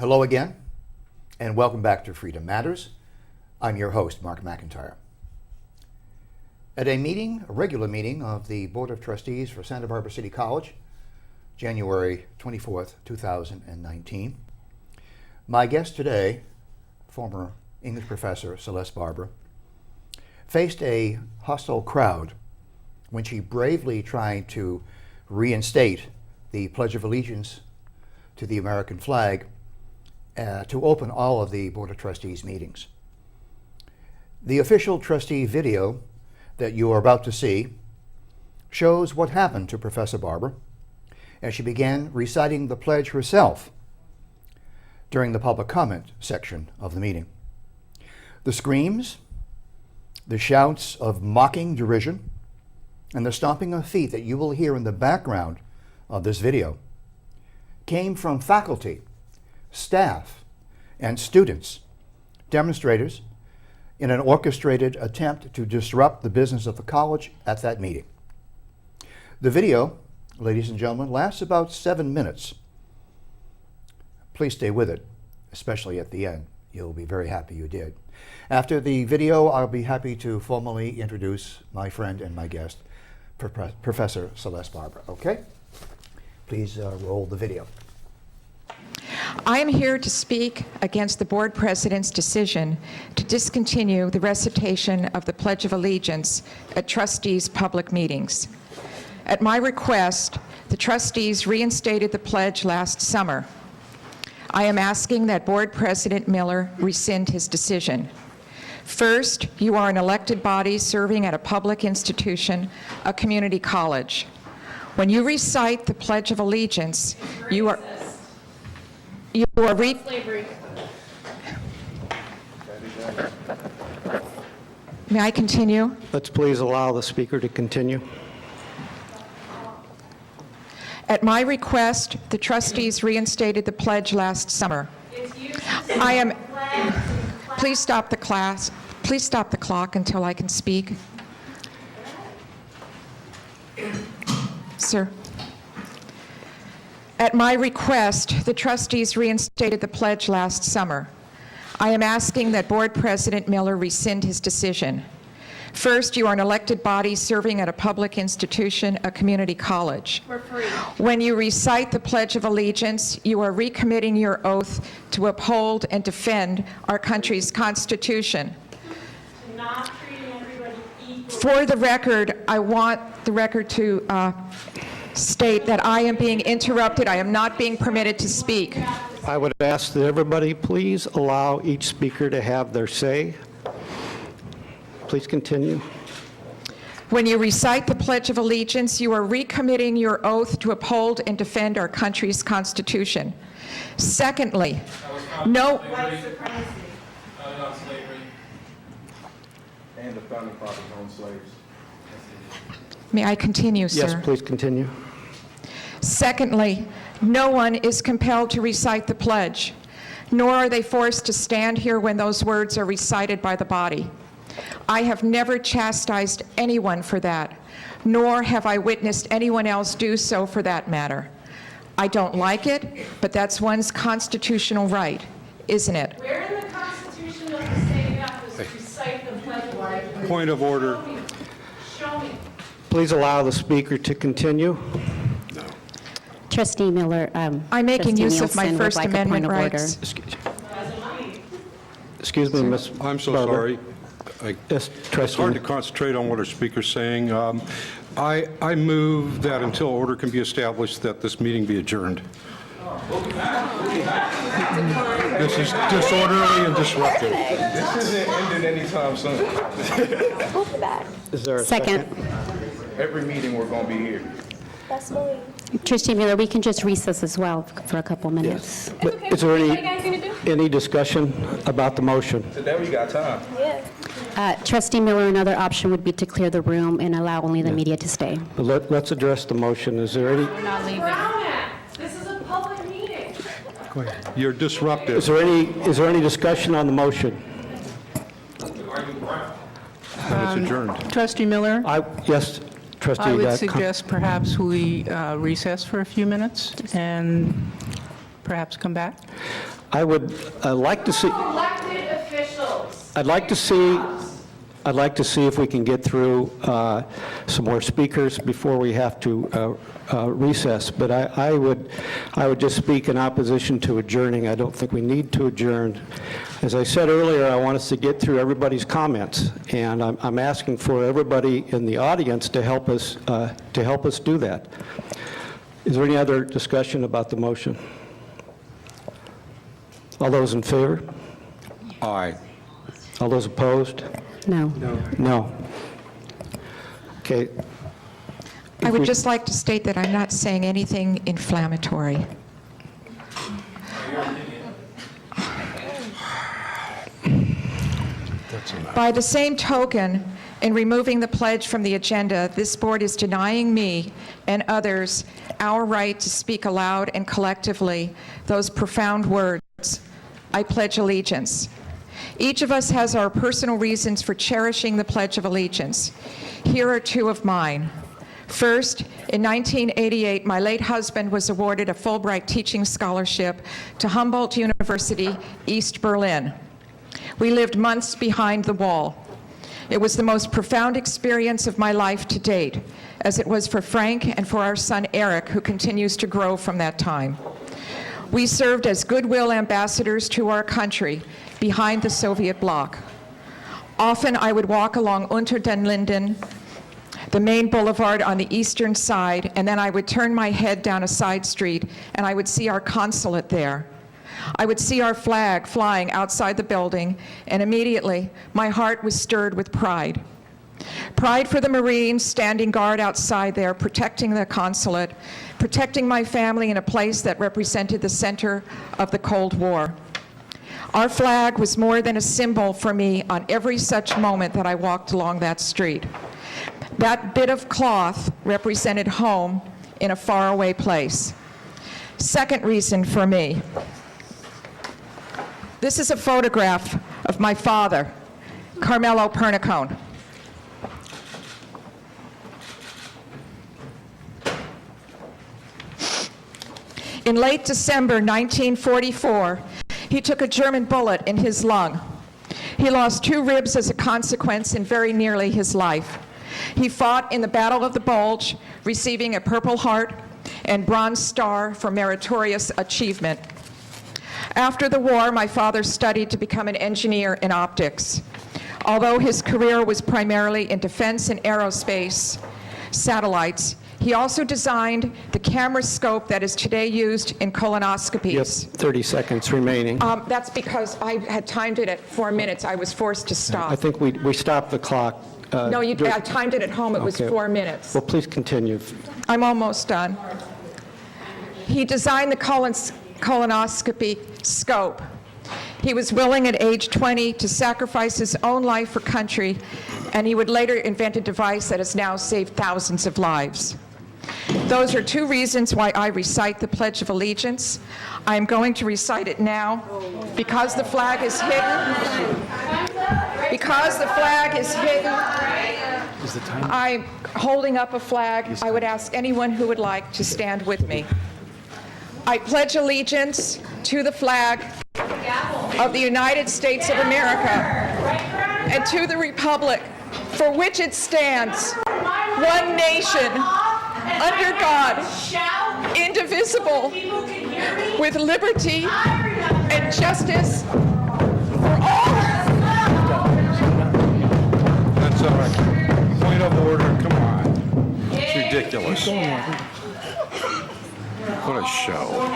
Hello again, and welcome back to Freedom Matters. I'm your host, Mark McIntire. At a regular meeting of the Board of Trustees for Santa Barbara City College, January 24th, 2019, my guest today, former English professor Celeste Barber, faced a hostile crowd when she bravely tried to reinstate the Pledge of Allegiance to the American flag to open all of the Board of Trustees meetings. The official trustee video that you are about to see shows what happened to Professor Barber as she began reciting the pledge herself during the public comment section of the meeting. The screams, the shouts of mocking derision, and the stomping of feet that you will hear in the background of this video came from faculty, staff, and students, demonstrators, in an orchestrated attempt to disrupt the business of the college at that meeting. The video, ladies and gentlemen, lasts about 7 minutes. Please stay with it, especially at the end. You'll be very happy you did. After the video, I'll be happy to formally introduce my friend and my guest, Professor Celeste Barber. Okay? Please roll the video. I am here to speak against the board president's decision to discontinue the recitation of the Pledge of Allegiance at trustees' public meetings. At my request, the trustees reinstated the pledge last summer. I am asking that Board President Miller rescind his decision. First, you are an elected body serving at a public institution, a community college. When you recite the Pledge of Allegiance, you are May I continue? Let's please allow the speaker to continue. At my request, the trustees reinstated the pledge last summer. Please stop the class. Please stop the clock until I can speak. Sir. At my request, the trustees reinstated the pledge last summer. I am asking that Board President Miller rescind his decision. First, you are an elected body serving at a public institution, a community college. We're free. When you recite the Pledge of Allegiance, you are recommitting your oath to uphold and defend our country's Constitution. Not treating everybody equally. For the record, I want the record to state that I am being interrupted. I am not being permitted to speak. I would ask that everybody please allow each speaker to have their say. Please continue. When you recite the Pledge of Allegiance, you are recommitting your oath to uphold and defend our country's Constitution. Secondly, White supremacy. Not slavery. And the founding fathers owned slaves. may I continue, sir? Yes, please continue. Secondly, no one is compelled to recite the pledge, nor are they forced to stand here when those words are recited by the body. I have never chastised anyone for that, nor have I witnessed anyone else do so for that matter. I don't like it, but that's one's constitutional right, isn't it? Where in the Constitution does it say that was to recite the Pledge of Allegiance? Point of order. Show me. Please allow the speaker to continue. Trustee Miller. I'm making Trustee use of my Nielsen would First like a Amendment point of order. rights. Excuse me, Ms. I'm so Barber. sorry. Yes, It's Trustee. hard to concentrate on what our speaker's saying. I move that until order can be established that this meeting be adjourned. This is disorderly and disruptive. This isn't ending anytime soon. Is there a Second. Every meeting, we're going to be here. Trustee Miller, we can just recess as well for a couple minutes. But is there any discussion about the motion? Today we got time. Trustee Miller, another option would be to clear the room and allow only the media to stay. But let's address the motion. Is there any? Brown Act. This is a public meeting. You're disruptive. Is there any discussion on the motion? And it's adjourned. Trustee Miller, Yes, Trustee. I would suggest perhaps we recess for a few minutes and perhaps come back. I would like to see, Elected officials. I'd like to see if we can get through some more speakers before we have to recess. But I would just speak in opposition to adjourning. I don't think we need to adjourn. As I said earlier, I want us to get through everybody's comments, and I'm asking for everybody in the audience to help us do that. Is there any other discussion about the motion? All those in favor? Aye. All those opposed? No. No. Okay. I If would we- just like to state that I'm not saying anything inflammatory. By the same token, in removing the pledge from the agenda, this board is denying me and others our right to speak aloud and collectively those profound words, I pledge allegiance. Each of us has our personal reasons for cherishing the Pledge of Allegiance. Here are two of mine. First, in 1988, my late husband was awarded a Fulbright teaching scholarship to Humboldt University, East Berlin. We lived months behind the wall. It was the most profound experience of my life to date, as it was for Frank and for our son Eric, who continues to grow from that time. We served as goodwill ambassadors to our country behind the Soviet bloc. Often I would walk along Unter den Linden, the main boulevard on the eastern side, and then I would turn my head down a side street and I would see our consulate there. I would see our flag flying outside the building, and immediately my heart was stirred with pride. Pride for the Marines standing guard outside there, protecting the consulate, protecting my family in a place that represented the center of the Cold War. Our flag was more than a symbol for me on every such moment that I walked along that street. That bit of cloth represented home in a faraway place. Second reason for me. This is a photograph of my father, Carmelo Pernicone. In late December 1944, he took a German bullet in his lung. He lost 2 ribs as a consequence in very nearly his life. He fought in the Battle of the Bulge, receiving a Purple Heart and Bronze Star for meritorious achievement. After the war, my father studied to become an engineer in optics. Although his career was primarily in defense and aerospace satellites, he also designed the camera scope that is today used in colonoscopies. Yes, 30 seconds remaining. That's because I had timed it at 4 minutes. I was forced to stop. I think we stopped the clock. No, I timed it at home. It was Okay. 4 minutes. Well, please continue. I'm almost done. He designed the colonoscopy scope. He was willing at age 20 to sacrifice his own life for country, and he would later invent a device that has now saved thousands of lives. Those are 2 reasons why I recite the Pledge of Allegiance. I am going to recite it now because the flag is hidden. Because the flag is hidden, I'm holding up a flag. I would ask anyone who would like to stand with me. I pledge allegiance to the flag of the United States of America and to the republic for which it stands, one nation, under God, indivisible, with liberty and justice for all. That's all right. Point of order, come on. It's ridiculous. What a show.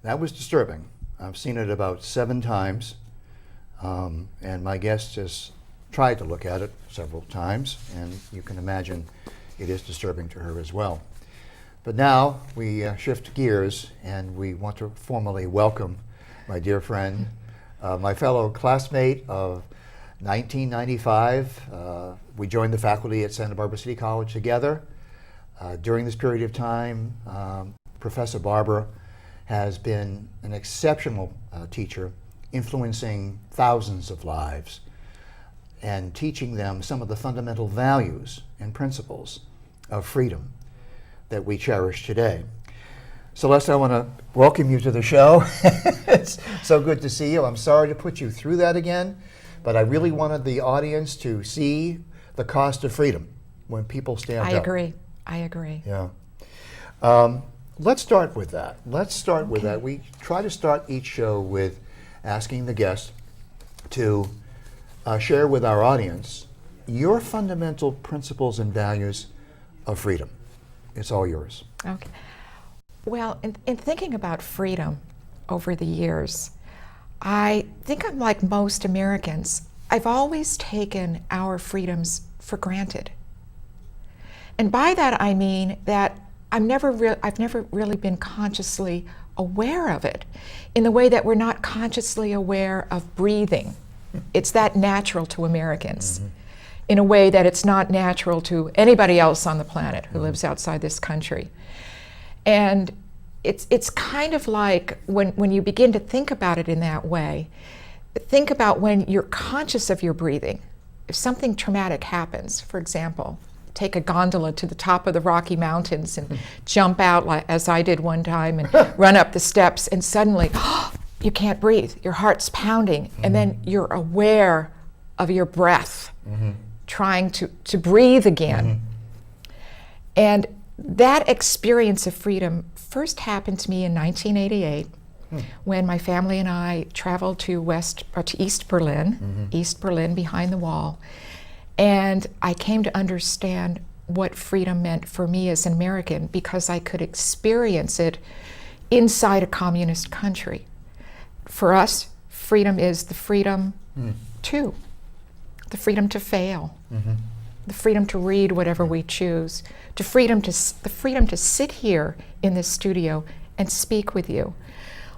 That was disturbing. I've seen it about 7 times, and my guest has tried to look at it several times, and you can imagine it is disturbing to her as well. But now we shift gears, and we want to formally welcome my dear friend, my fellow classmate of 1995. We joined the faculty at Santa Barbara City College together. During this period of time, Professor Barber has been an exceptional teacher, influencing thousands of lives and teaching them some of the fundamental values and principles of freedom that we cherish today. Celeste, I want to welcome you to the show. It's so good to see you. I'm sorry to put you through that again, but I really wanted the audience to see the cost of freedom when people stand up. I agree. Yeah. Let's start with that. We try to start each show with asking the guest to share with our audience your fundamental principles and values of freedom. It's all yours. Okay. Well, in thinking about freedom over the years, I think I'm like most Americans. I've always taken our freedoms for granted. And by that I mean that I've never really been consciously aware of it in the way that we're not consciously aware of breathing. It's that natural to Americans in a way that it's not natural to anybody else on the planet who lives outside this country. And it's kind of like when you begin to think about it in that way, think about when you're conscious of your breathing. If something traumatic happens, for example, take a gondola to the top of the Rocky Mountains and jump out like, as I did one time and run up the steps, and suddenly you can't breathe, your heart's pounding, and then you're aware of your breath, trying to breathe again. And that experience of freedom first happened to me in 1988 when my family and I traveled to East Berlin, East Berlin behind the wall. And I came to understand what freedom meant for me as an American because I could experience it inside a communist country. For us, freedom is the freedom the freedom to fail, the freedom to read whatever we choose, the freedom to sit here in this studio and speak with you.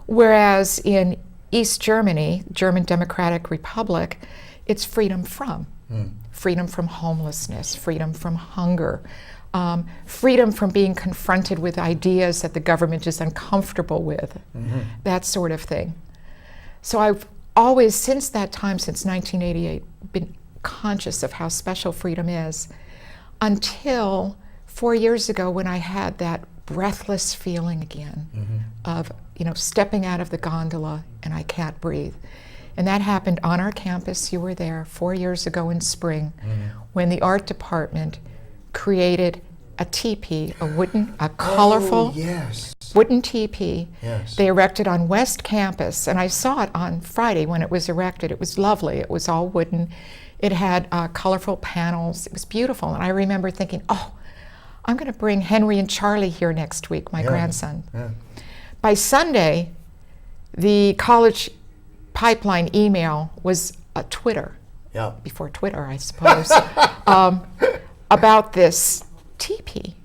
Whereas in East Germany, German Democratic Republic, it's freedom from. Freedom from homelessness, freedom from hunger, freedom from being confronted with ideas that the government is uncomfortable with, that sort of thing. So I've always, since that time, since 1988, been conscious of how special freedom is, until 4 years ago when I had that breathless feeling again of, stepping out of the gondola and I can't breathe. And that happened on our campus. You were there 4 years ago in spring when the art department created a teepee, a colorful wooden teepee. They erected on West Campus, and I saw it on Friday when it was erected. It was lovely. It was all wooden. It had colorful panels. It was beautiful. And I remember thinking, I'm going to bring Henry and Charlie here next week, my grandson. By Sunday, the college pipeline email was a Twitter, before Twitter, I suppose, about this teepee.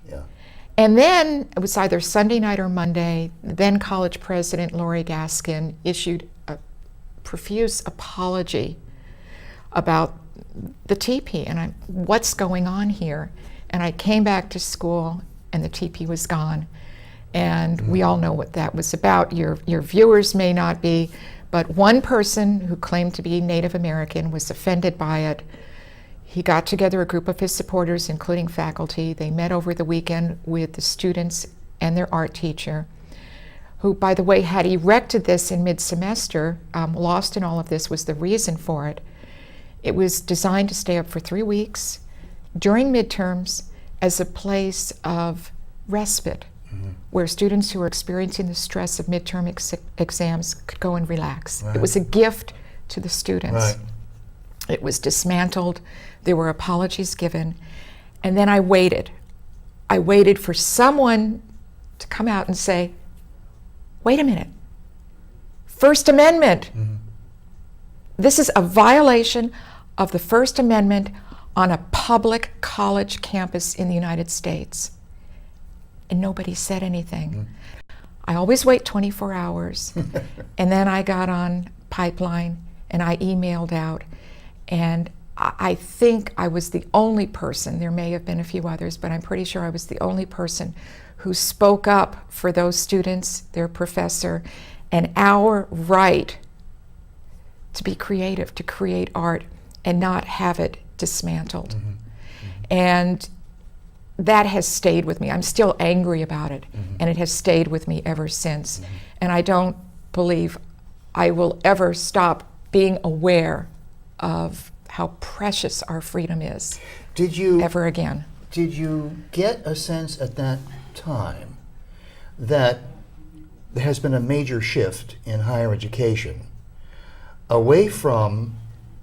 And then it was either Sunday night or Monday, then college president Lori Gaskin issued a profuse apology about the teepee, and what's going on here? And I came back to school and the teepee was gone. And we all know what that was about. Your viewers may not be, but one person who claimed to be Native American was offended by it. He got together a group of his supporters, including faculty. They met over the weekend with the students and their art teacher, who, by the way, had erected this in mid-semester. Lost in all of this was the reason for it. It was designed to stay up for 3 weeks during midterms as a place of respite, where students who are experiencing the stress of midterm exams could go and relax. It was a gift to the students. It was dismantled. There were apologies given. And then I waited. I waited for someone to come out and say, wait a minute, First Amendment. This is a violation of the First Amendment on a public college campus in the United States. And nobody said anything. I always wait 24 hours. And then I got on Pipeline and I emailed out. And I think I was the only person, there may have been a few others, but I'm pretty sure I was the only person who spoke up for those students, their professor, and our right to be creative, to create art, and not have it dismantled. And that has stayed with me. I'm still angry about it, and it has stayed with me ever since. And I don't believe I will ever stop being aware of how precious our freedom is Did you ever again. Did you get a sense at that time that there has been a major shift in higher education away from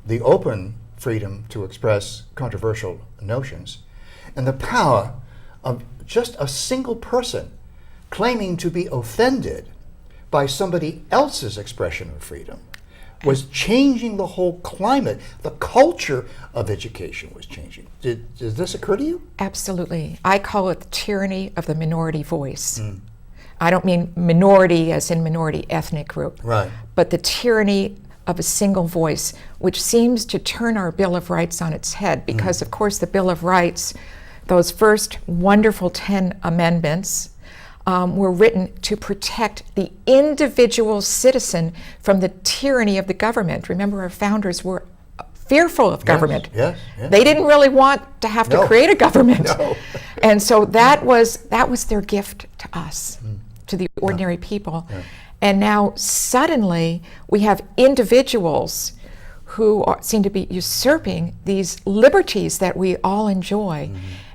the open freedom to express controversial notions and the power of just a single person claiming to be offended by somebody else's expression of freedom was changing the whole climate? The culture of education was changing. Does this occur to you? Absolutely. I call it the tyranny of the minority voice. I don't mean minority as in minority ethnic group, Right. but the tyranny of a single voice, which seems to turn our Bill of Rights on its head, because of course the Bill of Rights, those first wonderful 10 amendments, were written to protect the individual citizen from the tyranny of the government. Remember, our founders were fearful of government. Yes, yes. They didn't really want to have to No. create a government. No. And so that was their gift to us, to the ordinary people. And now suddenly we have individuals who seem to be usurping these liberties that we all enjoy.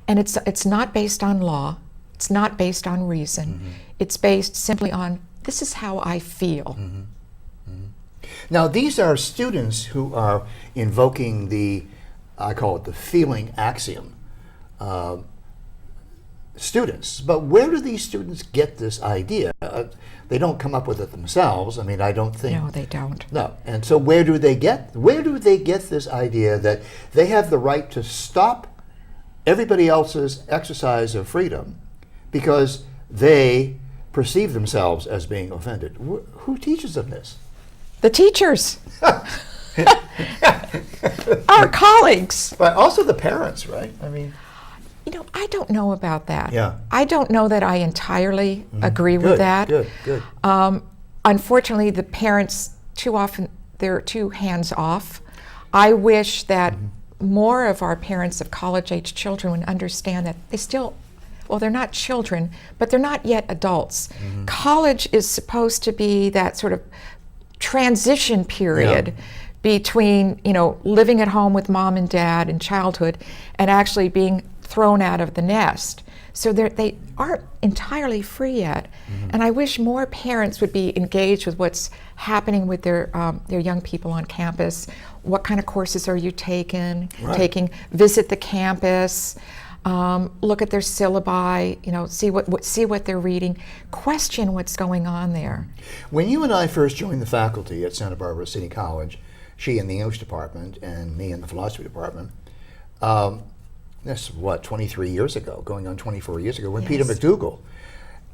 And it's not based on law. It's not based on reason. It's based simply on, this is how I feel. Now, these are students who are invoking I call it the feeling axiom. Students, but where do these students get this idea? They don't come up with it themselves. I mean, I don't think. No, they don't. No, and so where do they get this idea that they have the right to stop everybody else's exercise of freedom because they perceive themselves as being offended? Who teaches them this? The teachers, our colleagues. But also the parents, right? I mean, You know, I don't know about that. Yeah. I don't know that I entirely agree with good, that. good. Unfortunately, the parents, too often, they're too hands-off. I wish that more of our parents of college-age children would understand that they still, well, they're not children, but they're not yet adults. College is supposed to be that sort of transition period between, you know, living at home with mom and dad in childhood and actually being thrown out of the nest. So they aren't entirely free yet. And I wish more parents would be engaged with what's happening with their young people on campus. What kind of courses are you taking? Visit the campus, look at their syllabi, you know, see what they're reading, question what's going on there. When you and I first joined the faculty at Santa Barbara City College, she in the English department and me in the philosophy department, that's 23 years ago, going on 24 years ago, when Peter Yes. McDougall.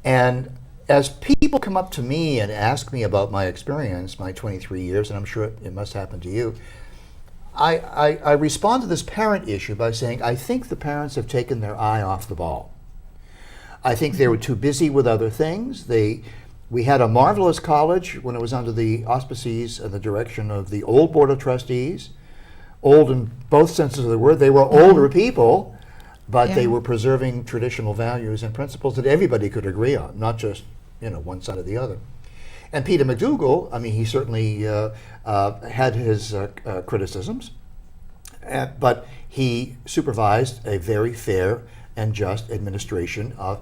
And as people come up to me and ask me about my experience, my 23 years, and I'm sure it must happen to you, I respond to this parent issue by saying, I think the parents have taken their eye off the ball. I think they were too busy with other things. We had a marvelous college when it was under the auspices and the direction of the old Board of Trustees. Old in both senses of the word. They were older people, but they were preserving traditional values and principles that everybody could agree on, not just, you know, one side or the other. And Peter McDougall, I mean, he certainly had his criticisms, but he supervised a very fair and just administration of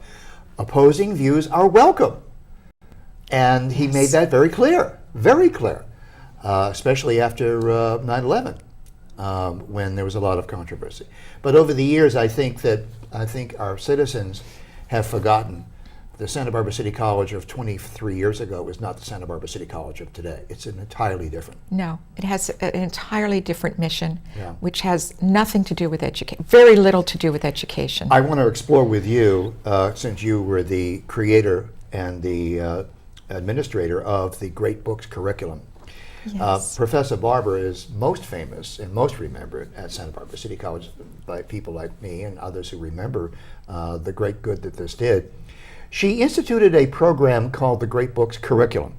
opposing views are welcome. And he made that very clear, especially after 9/11. When there was a lot of controversy. But over the years, I think our citizens have forgotten the Santa Barbara City College of 23 years ago was not the Santa Barbara City College of today. It's an entirely different. No, it has an entirely different mission, Yeah. which has nothing to do with education, very little to do with education. I want to explore with you, since you were the creator and the administrator of the Great Books curriculum. Yes. Professor Barber is most famous and most remembered at Santa Barbara City College by people like me and others who remember the great good that this did. She instituted a program called the Great Books Curriculum.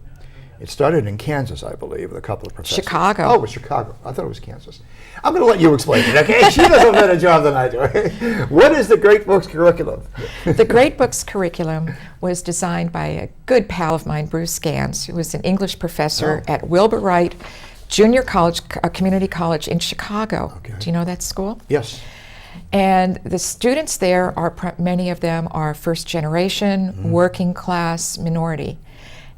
It started in Kansas, I believe, with a couple of professors. Chicago. Oh, it was Chicago. I thought it was Kansas. I'm going to let you explain it, okay? She does a better job than I do. What is the Great Books curriculum? The Great Books curriculum was designed by a good pal of mine, Bruce Gans, who was an English professor at Wilbur Wright Junior College, Community College in Chicago. Okay. Do you know that school? Yes. And the students there are, many of them are first generation, working class minority.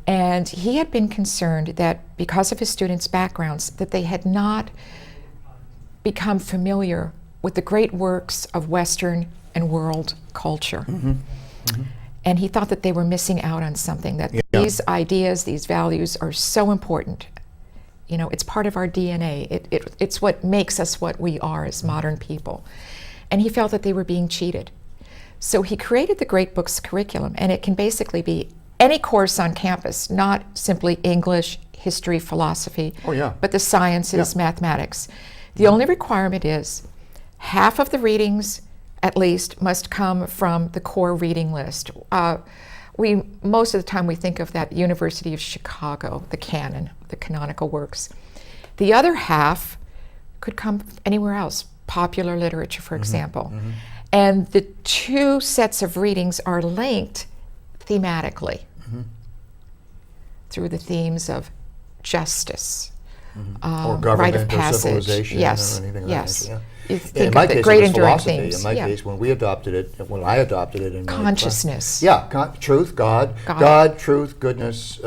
And he had been concerned that because of his students' backgrounds, that they had not become familiar with the great works of Western and world culture. And he thought that they were missing out on something, that these ideas, these values are so important. You know, it's part of our DNA. It's what makes us what we are as modern people. And he felt that they were being cheated. So he created the Great Books curriculum, and it can basically be any course on campus, not simply English, history, philosophy, but the sciences, mathematics. The only requirement is half of the readings, at least, must come from the core reading list. Most of the time we think of that University of Chicago, the canon, the canonical works. The other half could come anywhere else, popular literature, for example. And the two sets of readings are linked thematically through the themes of justice, Or rite government of or passage. civilization Yes, or anything like yes. that. You In think my of the case, great it was enduring philosophy. themes. In my case, when I adopted it in my Consciousness. truth, God, truth, goodness,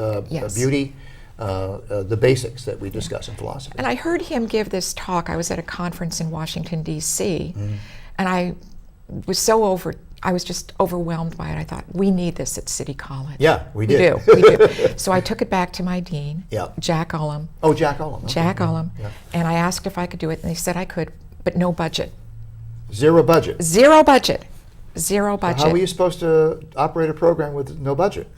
beauty, the basics that we discuss in philosophy. And I heard him give this talk. I was at a conference in Washington, D.C., and I was just overwhelmed by it. I thought, we need this at City College. Yeah, we did. We do. So I took it back to my dean, Jack Ullum. Oh, Jack Ullum. Okay. Jack Ullum. And I asked if I could do it, and they said I could, but no budget. Zero budget. Zero budget. Zero budget. How were you supposed to operate a program with no budget?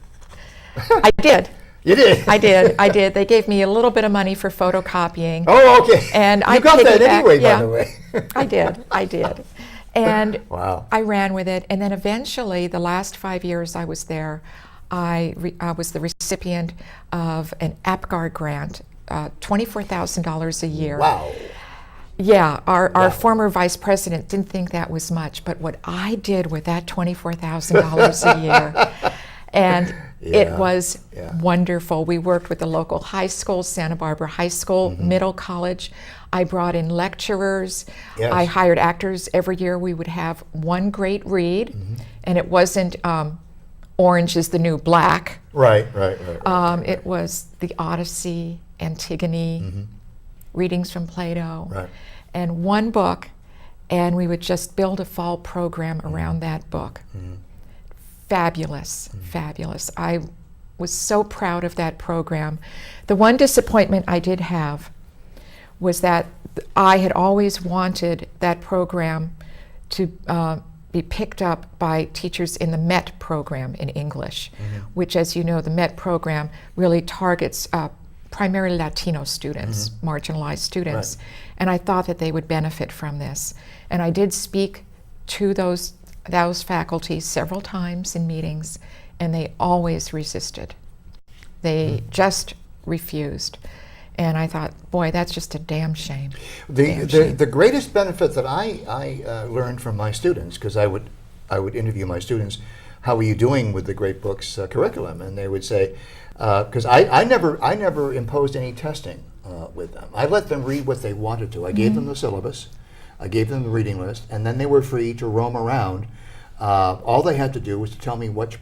I did. You did? I did. They gave me a little bit of money for photocopying. Oh, okay. And you I got that piggybacked- anyway, yeah, by the way. I did. And Wow. I ran with it. And then eventually, the last 5 years I was there, I was the recipient of an APGAR grant, $24,000 a year. Wow. Yeah, our former vice president didn't think that was much, but what I did with that $24,000 a year, and it was wonderful. We worked with the local high school, Santa Barbara High School, Middle College. I brought in lecturers. Yes. I hired actors. Every year we would have one great read, and it wasn't Orange is the New Black. Right. It was The Odyssey, Antigone, readings from Plato, and one book, and we would just build a fall program around that book. Fabulous, fabulous. I was so proud of that program. The one disappointment I did have was that I had always wanted that program to be picked up by teachers in the MET program in English, which, as you know, the MET program really targets primarily Latino students, marginalized students, and I thought that they would benefit from this. And I did speak to those faculty several times in meetings, and they always resisted. They just refused. And I thought, boy, that's just a damn shame. The greatest benefit that I learned from my students, because I would interview my students, how are you doing with the Great Books curriculum? And they would say, because I never imposed any testing with them. I let them read what they wanted to. I gave them the syllabus, I gave them the reading list, and then they were free to roam around. All they had to do was to tell me which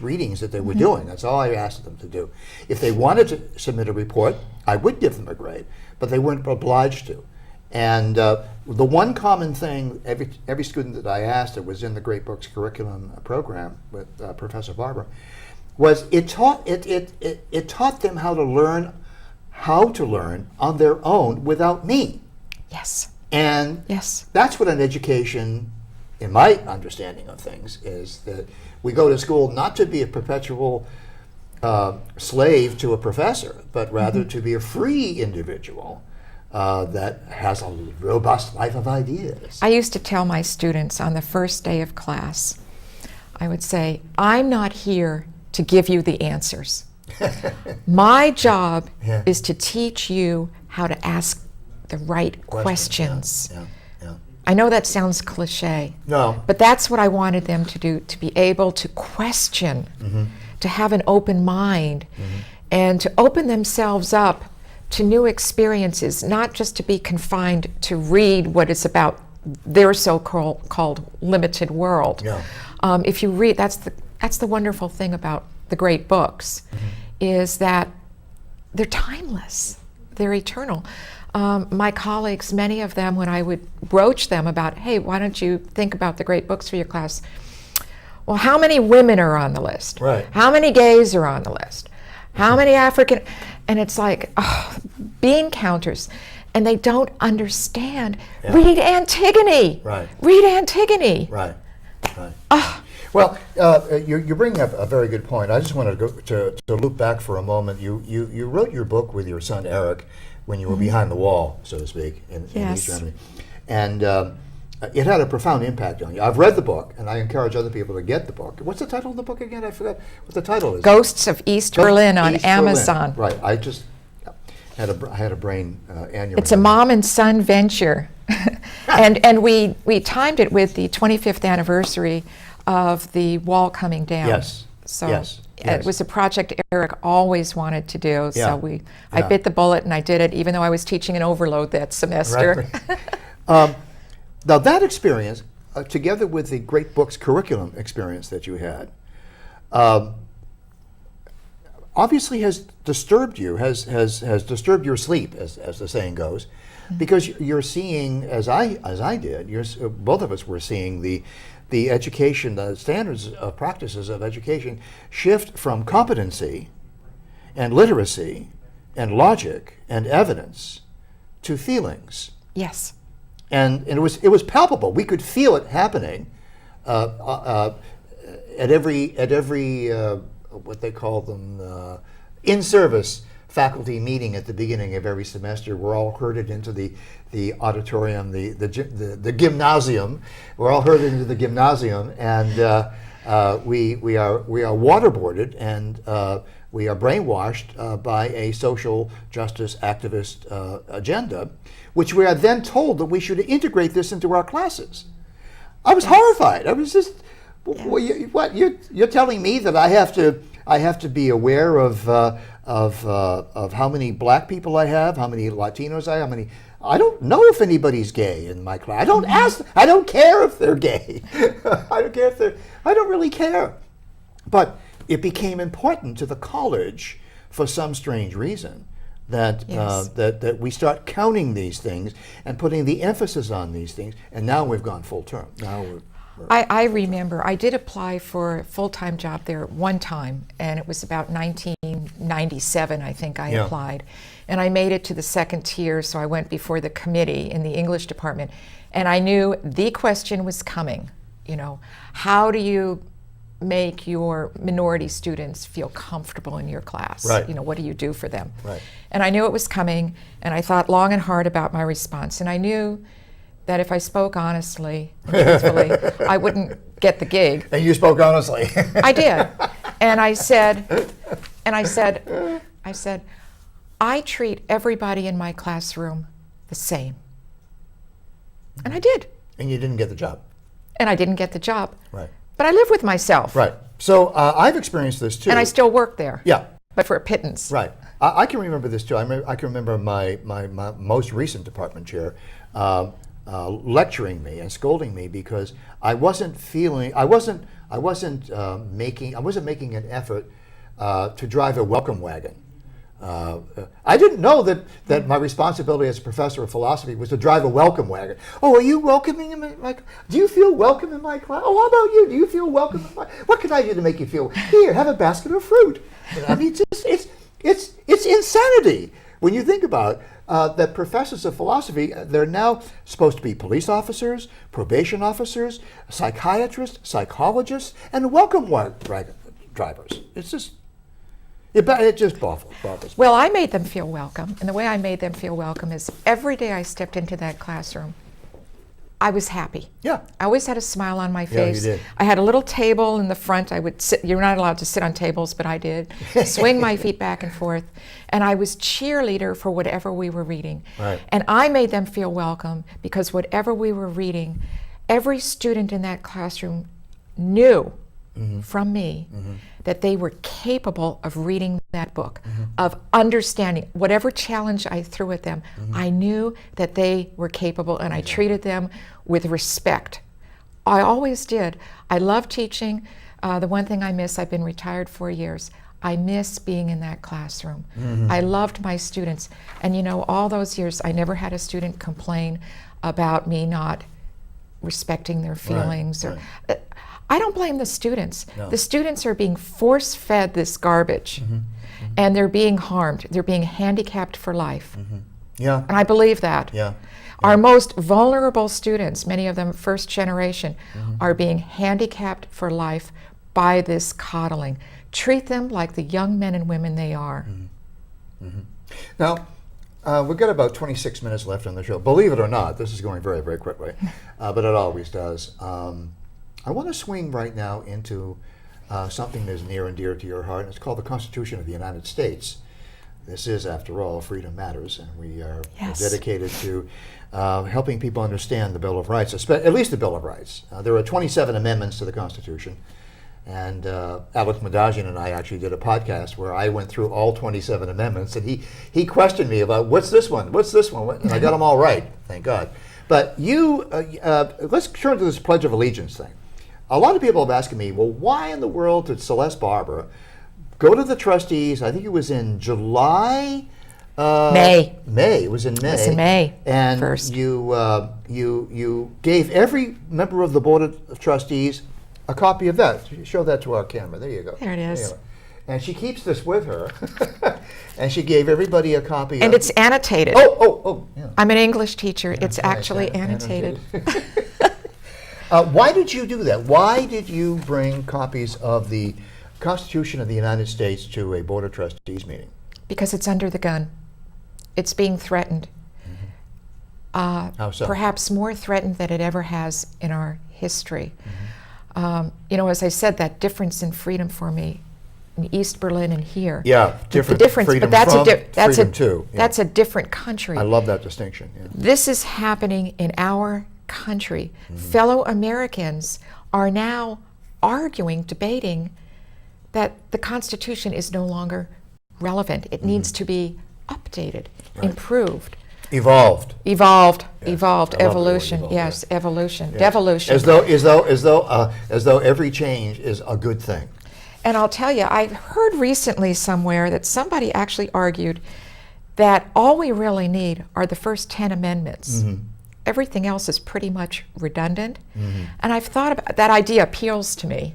readings that they were doing. That's all I asked them to do. If they wanted to submit a report, I would give them a grade, but they weren't obliged to. And the one common thing every student that I asked that was in the Great Books curriculum program with Professor Barber was it taught them how to learn on their own without me. Yes. And yes, that's what an education, in my understanding of things, is that we go to school not to be a perpetual slave to a professor, but rather to be a free individual that has a robust life of ideas. I used to tell my students on the first day of class, I would say, I'm not here to give you the answers. My job Yeah. is to teach you how to ask the right questions. Yeah, yeah. I know that sounds cliche, No. but that's what I wanted them to do, to be able to question, to have an open mind, and to open themselves up to new experiences, not just to be confined to read what is about their so-called limited world. Yeah. If you read, that's the wonderful thing about the great books, is that they're timeless, they're eternal. My colleagues, many of them, when I would broach them about, hey, why don't you think about the great books for your class? Well, how many women are on the list? Right. How many gays are on the list? How many African? And it's like, oh, bean counters. And they don't understand. Yeah. Read Antigone. Right. Read Antigone. Right, right. Well, you're bringing up a very good point. I just wanted to go to loop back for a moment. You wrote your book with your son Eric when you were behind the wall, so to speak, in East Yes. Germany, and it had a profound impact on you. I've read the book, and I encourage other people to get the book. What's the title of the book again? I forgot what the title is. Ghosts of East Berlin on East Berlin. Amazon. Right. I just had a brain aneurysm. It's a mom and son venture. and we timed it with the 25th anniversary of the wall coming down. Yes. So Yes. it was a project Eric always wanted to do. Yeah. So I Yeah. bit the bullet and I did it, even though I was teaching an overload that semester. Right. Now that experience, together with the Great Books curriculum experience that you had, obviously has disturbed you, has disturbed your sleep, as the saying goes, because you're seeing, as I did, both of us were seeing the education, the standards of practices of education shift from competency and literacy and logic and evidence to feelings. Yes. And it was palpable. We could feel it happening at every what they call them in-service faculty meeting at the beginning of every semester. We're all herded into the auditorium, the gymnasium. We're all herded into the gymnasium, and we are waterboarded and we are brainwashed by a social justice activist agenda, which we are then told that we should integrate this into our classes. I was horrified. I was just, what you're telling me that I have to be aware of how many black people I have, how many Latinos I have, how many. I don't know if anybody's gay in my class. I don't ask. I don't care if they're gay. I don't care if they're. I don't really care. But it became important to the college for some strange reason that Yes. that we start counting these things and putting the emphasis on these things. And now we've gone full term. Now we're I remember I did apply for a full-time job there one time, and it was about 1997, I think I Yeah. applied. And I made it to the second tier, so I went before the committee in the English department, and I knew the question was coming, how do you make your minority students feel comfortable in your class? Right. What do you do for them? Right. And I knew it was coming, and I thought long and hard about my response, and I knew that if I spoke honestly and truthfully, I wouldn't get the gig. And you spoke honestly. I did. And I said, I treat everybody in my classroom the same. And I did. And you didn't get the job. And I didn't get the job. Right. But I live with myself. Right. So I've experienced this too. And I still work there. Yeah. But for a pittance. Right. I can remember this too. I can remember my most recent department chair lecturing me and scolding me because I wasn't making an effort to drive a welcome wagon. I didn't know that my responsibility as a professor of philosophy was to drive a welcome wagon. Oh, are you welcoming in my? Do you feel welcome in my class? Oh, how about you? Do you feel welcome in my? What can I do to make you feel? Here, have a basket of fruit. I mean, it's insanity when you think about that professors of philosophy, they're now supposed to be police officers, probation officers, psychiatrists, psychologists, and welcome wagon drivers. It just boggles me. Well, I made them feel welcome. And the way I made them feel welcome is every day I stepped into that classroom, I was happy. Yeah. I always had a smile on my Yeah, you face. did. I had a little table in the front. I would sit, you're not allowed to sit on tables, but I did. Swing my feet back and forth. And I was cheerleader for whatever we were reading. Right. And I made them feel welcome because whatever we were reading, every student in that classroom knew from me that they were capable of reading that book, of understanding whatever challenge I threw at them. I knew that they were capable, and I treated them with respect. I always did. I love teaching. The one thing I miss, I've been retired 4 years, I miss being in that classroom. I loved my students. And you know, all those years, I never had a student complain about me not respecting their feelings. I don't blame the students. No. The students are being force-fed this garbage, and they're being harmed. They're being handicapped for life. Yeah. And I believe that. Yeah. Our most vulnerable students, many of them first generation, are being handicapped for life by this coddling. Treat them like the young men and women they are. Now, we've got about 26 minutes left on the show. Believe it or not, this is going very, very quickly, but it always does. I want to swing right now into something that is near and dear to your heart, and it's called the Constitution of the United States. This is, after all, Freedom Matters, and we are dedicated to helping people understand the Bill of Rights, at least the Bill of Rights. There are 27 amendments to the Constitution, and Alex Madagian and I actually did a podcast where I went through all 27 amendments, and he questioned me about, what's this one, and I got them all right, thank God. But you, let's turn to this Pledge of Allegiance thing. A lot of people have asked me, well, why in the world did Celeste Barber go to the trustees? I think it was in July. May. May. It was in May. It was in May. And 1st. you gave every member of the board of trustees a copy of that. Show that to our camera. There you go. There it is. you go. And she keeps this with her, and she gave everybody a copy. And of it's annotated. Oh, yeah. I'm an English teacher. It's Right, actually annotated. Why did you do that? Why did you bring copies of the Constitution of the United States to a Board of Trustees meeting? Because it's under the gun. It's being threatened. How so? Perhaps more threatened than it ever has in our history. You know, as I said, that difference in freedom for me in East Berlin and here. Yeah, The different difference, freedom but that's from, freedom to. Yeah. That's a different country. I love that distinction. Yeah. This is happening in our country. Fellow Americans are now arguing, debating that the Constitution is no longer relevant. It needs to be updated, improved, Evolved. evolved, Yes. evolved, I love the word evolution. evolved, Yes, evolution, Yeah. devolution. As though every change is a good thing. And I'll tell you, I heard recently somewhere that somebody actually argued that all we really need are the first 10 amendments. Everything else is pretty much redundant. And I've thought about that idea appeals to me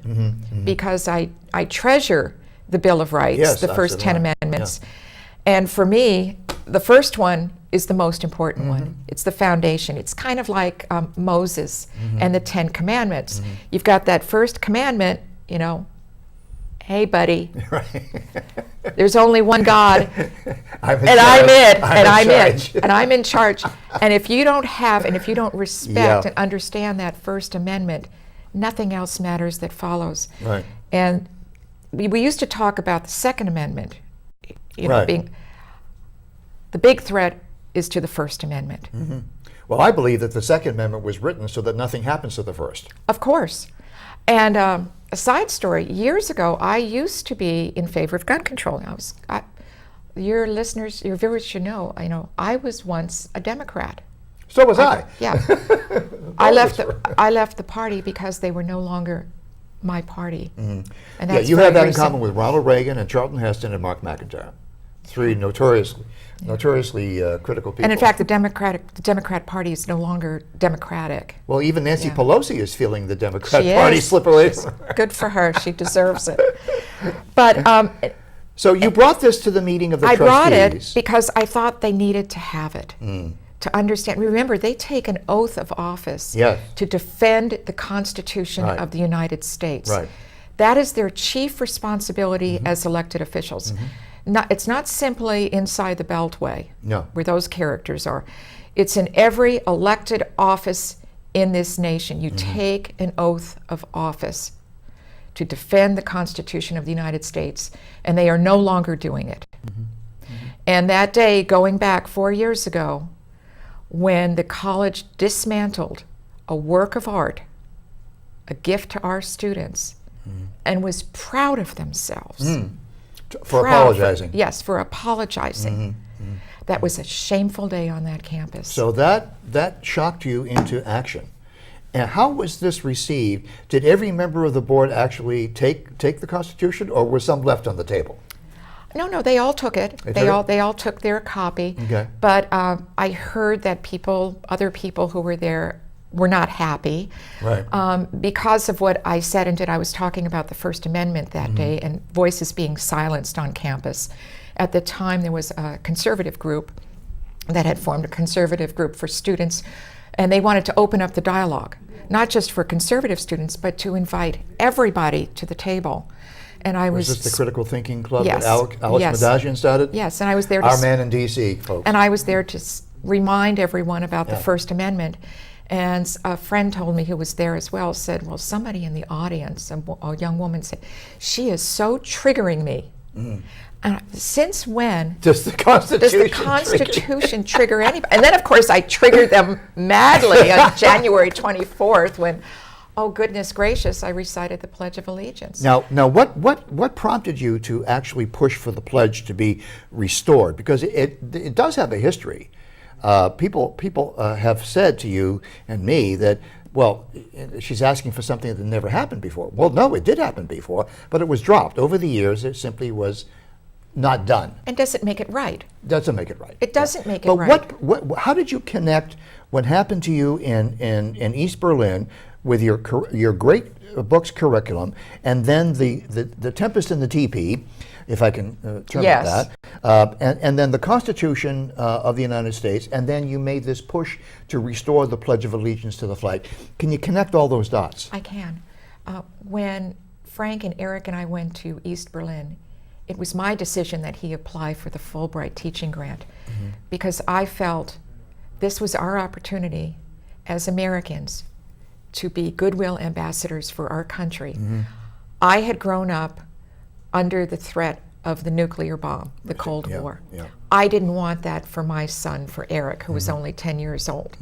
because I treasure the Bill of Rights, Yes, the first 10 absolutely. amendments. And for me, the first one is the most important one. It's the foundation. It's kind of like Moses and the 10 Commandments. You've got that first commandment, you know, hey, buddy, there's only one God, and I'm it, and I'm it, and I'm in charge. And if you don't have, and if you don't respect and understand that First Amendment, nothing else matters that follows. Right. And we used to talk about the Second Amendment, you know, Right. being the big threat is to the First Amendment. Well, I believe that the Second Amendment was written so that nothing happens to the first. Of course. And a side story, years ago, I used to be in favor of gun control. Your listeners, your viewers should know, I was once a Democrat. So was I. Yeah. I left the party because they were no longer my party. And Yeah, that's you very have that in recent. common with Ronald Reagan and Charlton Heston and Mark McIntire. Three notoriously critical people. And in fact, the Democrat Party is no longer democratic. Well, even Nancy Yeah. Pelosi is feeling the Democrat She Party is. slip away She's from her. good for her. She deserves it. But So you brought this to the meeting of the I trustees. brought it because I thought they needed to have it to understand. Remember, they take an oath of office Yes. to defend the Constitution Right. of the United States. Right. That is their chief responsibility as elected officials. It's not simply inside the Beltway, No. where those characters are. It's in every elected office in this nation. You take an oath of office to defend the Constitution of the United States, and they are no longer doing it. And that day, going back 4 years ago, when the college dismantled a work of art, a gift to our students, and was proud of themselves. For Proud apologizing. Yes, for apologizing. That was a shameful day on that campus. So that shocked you into action. And how was this received? Did every member of the board actually take the Constitution, or were some left on the table? No, they all took it. They took it? They all took their copy. Okay. But I heard that other people who were there were not happy. Right. Because of what I said and did. I was talking about the First Amendment that day and voices being silenced on campus. At the time, there was a conservative group that had formed a conservative group for students, and they wanted to open up the dialogue, not just for conservative students, but to invite everybody to the table. And I was this the Critical Thinking Club Yes, that Alex yes. Madagian started? Yes, and I was there to Our man in D.C., folks. and I was there to remind everyone about the First Amendment. And a friend told me, who was there as well, said, well, somebody in the audience, a young woman said, she is so triggering me. And since when Does the does Constitution the Constitution trigger anybody? And then, of course, I triggered them madly on January 24th when, oh, goodness gracious, I recited the Pledge of Allegiance. Now, what prompted you to actually push for the pledge to be restored? Because it does have a history. People have said to you and me that, well, she's asking for something that never happened before. Well, no, it did happen before, but it was dropped. Over the years, it simply was not done. And does it make it right? Doesn't make it right. It doesn't make it But right. how did you connect what happened to you in East Berlin with your great books curriculum, and then the Tempest in the Teepee, if I can term Yes. it that, and then the Constitution of the United States, and then you made this push to restore the Pledge of Allegiance to the flag. Can you connect all those dots? I can. When Frank and Eric and I went to East Berlin, it was my decision that he apply for the Fulbright teaching grant, because I felt this was our opportunity as Americans to be goodwill ambassadors for our country. I had grown up under the threat of the nuclear bomb, the Cold War. Yeah. I didn't want that for my son, for Eric, who was only 10 years old.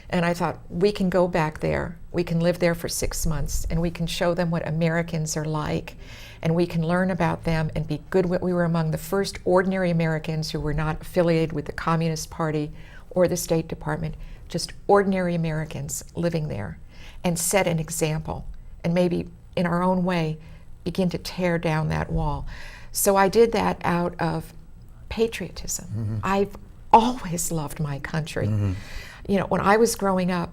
And I thought, we can go back there, we can live there for 6 months, and we can show them what Americans are like, and we can learn about them and be good. We were among the first ordinary Americans who were not affiliated with the Communist Party or the State Department, just ordinary Americans living there, and set an example, and maybe in our own way begin to tear down that wall. So I did that out of patriotism. I've always loved my country. You know, when I was growing up,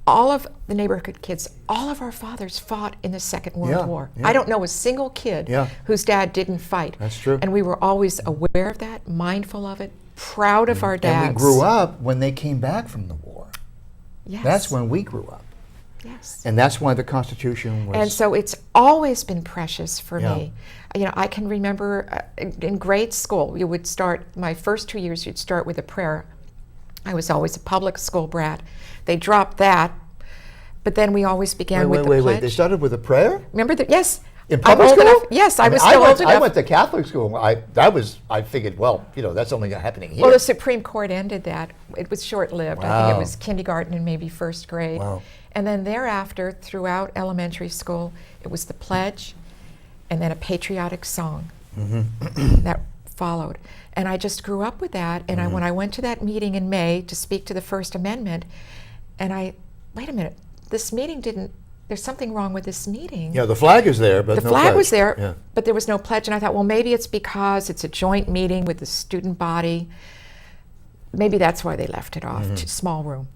all of the neighborhood kids, all of our fathers fought in the Second World War. yeah. I don't know a single kid whose dad didn't fight. That's true. And we were always aware of that, mindful of it, proud of our dads. And we grew up when they came back from the war. Yes. That's when we grew up. Yes. And that's why the Constitution was... And so it's always been precious for Yeah. me. You know, I can remember in grade school, you would start, my first 2 years, you'd start with a prayer. I was always a public school brat. They dropped that, but then we always began with the pledge. Wait. They started with a prayer? Remember that? Yes. In I'm public old school? enough. Yes, I was mean, still old enough. I went to Catholic school. I figured, well, you know, that's only happening here. Well, the Supreme Court ended that. It was short-lived. I think Wow. it was kindergarten and maybe first grade. Wow. And then thereafter, throughout elementary school, it was the pledge and then a patriotic song that followed. And I just grew up with that. And when I went to that meeting in May to speak to the First Amendment, and wait a minute, this meeting didn't, there's something wrong with this meeting. Yeah, the flag is there, but The no flag pledge. was there, Yeah. but there was no pledge. And I thought, well, maybe it's because it's a joint meeting with the student body. Maybe that's why they left it off, small room.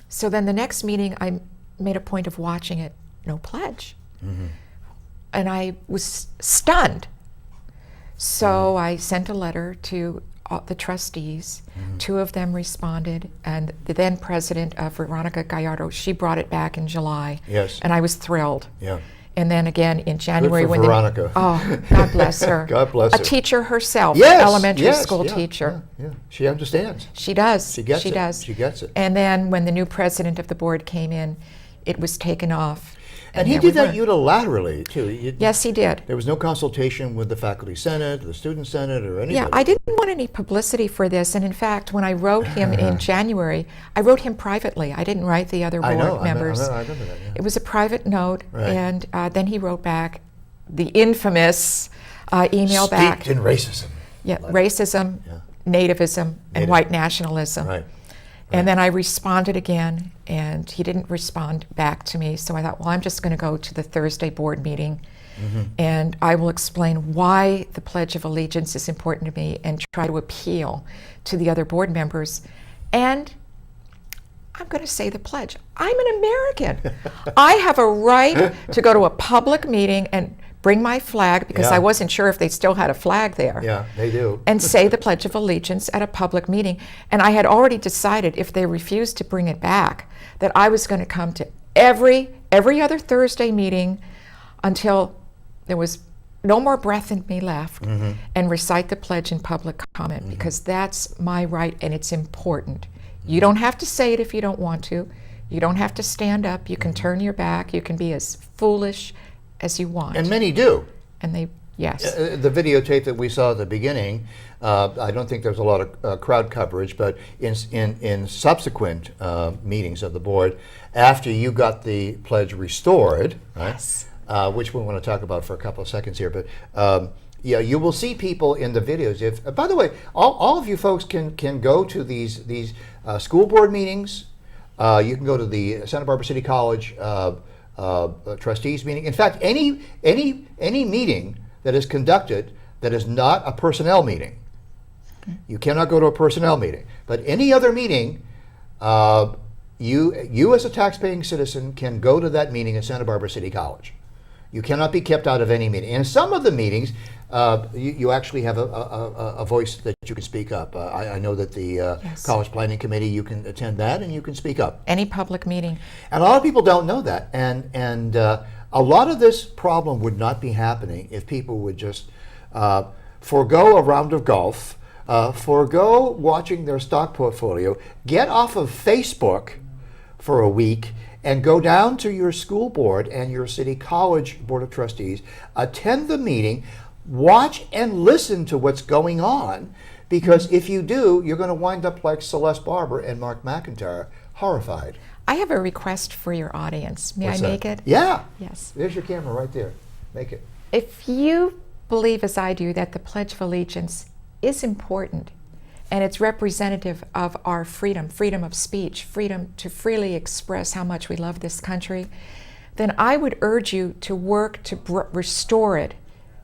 So then the next meeting, I made a point of watching it, no pledge. And I was stunned. So I sent a letter to the trustees. 2 of them responded, and the then president, Veronica Gallardo, she brought it back in July. Yes. And I was thrilled. Yeah. and then again in January for when Veronica. Oh, God bless her. God bless A her. teacher herself, Yes, elementary yes, school yeah, teacher. Yeah. She understands. She does. She gets it. does. She gets it. And then when the new president of the board came in, it was taken off. And he there did we that were. unilaterally, too. Yes, he did. There was no consultation with the faculty senate, the student senate, or anybody. Yeah, I didn't want any publicity for this, and in fact, when I wrote him in January, I wrote him privately. I didn't write the other I board know, members. I remember that, yeah. It was a private note, Right. and then he wrote back the infamous email back. Steeped in racism. Yeah, racism, Yeah. nativism, and Native. white nationalism. Right. And then I responded again, and he didn't respond back to me. So I thought, well, I'm just going to go to the Thursday board meeting, and I will explain why the Pledge of Allegiance is important to me and try to appeal to the other board members. And I'm going to say the pledge. I'm an American. I have a right to go to a public meeting and bring my flag, because Yeah. I wasn't sure if they still had a flag there, Yeah, they do. and say the Pledge of Allegiance at a public meeting. And I had already decided, if they refused to bring it back, that I was going to come to every other Thursday meeting until there was no more breath in me left, and recite the pledge in public comment, because that's my right and it's important. You don't have to say it if you don't want to. You don't have to stand up. You can turn your back. You can be as foolish as you want. And many do. And they, yes. The videotape that we saw at the beginning, I don't think there's a lot of crowd coverage, but in subsequent meetings of the board, after you got the pledge restored, right? Yes. Which we want to talk about for a couple of seconds here, but yeah, you will see people in the videos. If, by the way, all of you folks can go to these school board meetings. You can go to the Santa Barbara City College trustees meeting. In fact, any meeting that is conducted that is not a personnel meeting, you cannot go to a personnel meeting. But any other meeting, you as a taxpaying citizen can go to that meeting at Santa Barbara City College. You cannot be kept out of any meeting. And some of the meetings, you actually have a voice that you can speak up. I know that the Yes. College Planning Committee, you can attend that and you can speak up. Any public meeting. And a lot of people don't know that. And a lot of this problem would not be happening if people would just forego a round of golf, forego watching their stock portfolio, get off of Facebook for a week, and go down to your school board and your city college board of trustees, attend the meeting, watch and listen to what's going on, because if you do, you're going to wind up like Celeste Barber and Mark McIntire, horrified. I have a request for your audience. May What's I that? make it? Yeah. Yes. There's your camera right there. Make it. If you believe, as I do, that the Pledge of Allegiance is important and it's representative of our freedom, freedom of speech, freedom to freely express how much we love this country, then I would urge you to work to restore it